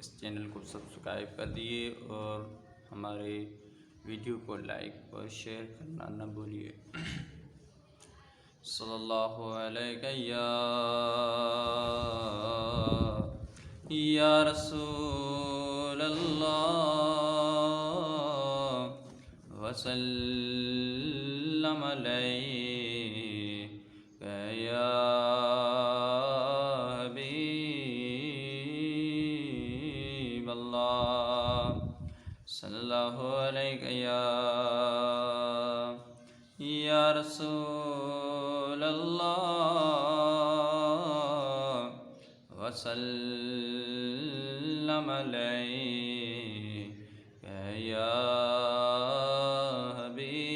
اس channel کو subscribe کر دیے اور ہمارے ویڈیو کو لائک اور شیئر کرنا نہ بھولیے۔ صلی اللہ علیہ یا رسول اللہ وسلم علیک یا حبیب اللہ، صلی اللہ علیہ یا رسول اللہ وسلم علیک یا حبیب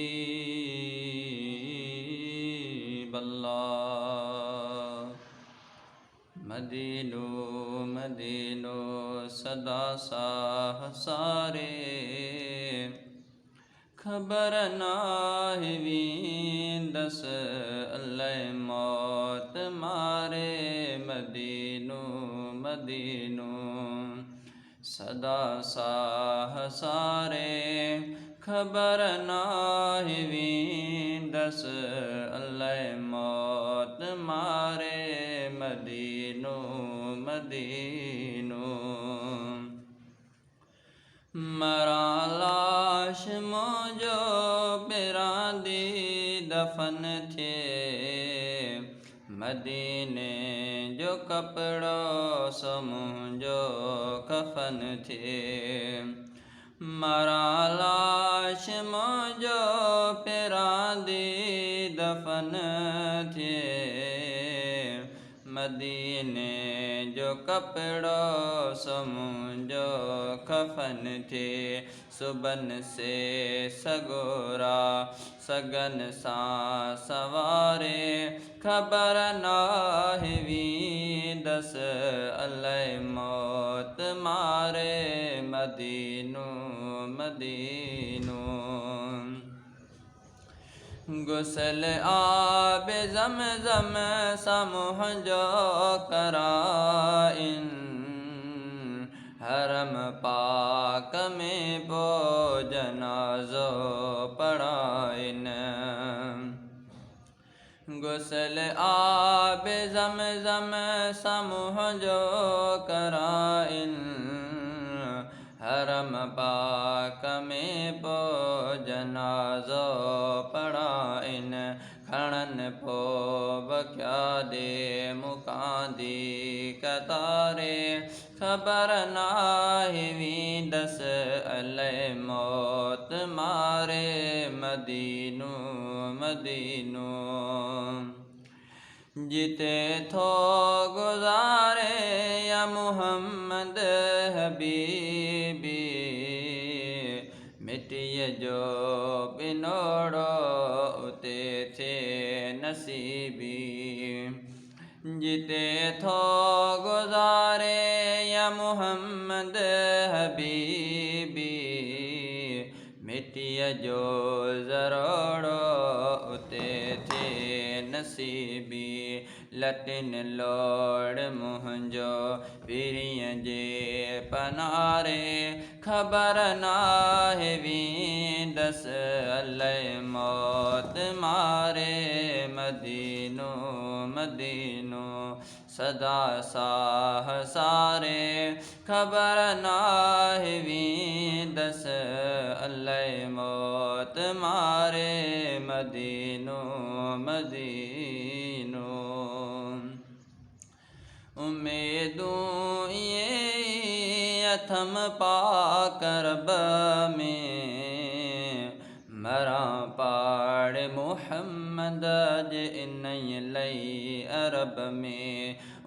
اللہ۔ مدینو مدینو صدا ساہ سارے، خبر ناہویں دس اللہ موت مارے۔ مدینو مدینو صدا ساہ سارے، خبر ناہویں دس اللہ موت مارے۔ مدینو مدینو مرا لاش موجو براندی دفن تھے، مدینے جو کپڑوں سمجھو کفن تھے۔ مرا لاش موجو براندی دفن تھے، مدینے جو کپڑوں سمجھو کفن تھے۔ سبن سے سگورا سگن سا سوارے، خبر ناہویں دس اللہ موت مارے۔ مدینو مدینو غسل آب زمزم سمجھو کرائن، حرم پاک میں بو جنازو پڑھائن۔ غسل آب زمزم سمجھو کرائن، حرم پاک میں بو جنازو پڑھائن۔ کھڑن پو بکیا دے مکاندی کتارے، خبر ناہویں دس اللہ موت مارے۔ مدینو مدینو جیتے تھو گزارے یا محمد حبیبی، مٹی جو بنوڑو اتے تھے نصیبی۔ جیتے تھو گزارے یا محمد حبیبی، مٹی جو زروڑو اتے تھے نصیبی۔ لٹن لوڑ مہنجو پیریاں جے پنارے، خبر ناہویں دس اللہ موت مارے۔ مدینو مدینو صدا ساہ سارے، خبر ناہویں دس اللہ موت مارے۔ مدینو مدینو امیدوں یہ اتھم پاک رب میں، مراں پاڑ محمد جنئی لئی عرب میں۔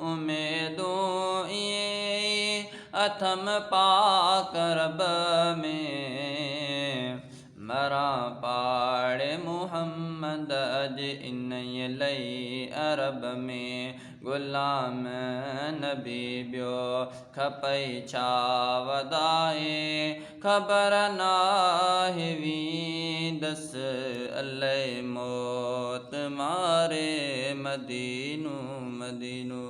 امیدوں یہ اتھم پاک رب میں، مراں پاڑ محمد جنئی لئی عرب میں۔ غلام نبی بیو کھپئی چھاودائے، خبر ناہویں دس اللہ موت مارے۔ مدینو مدینو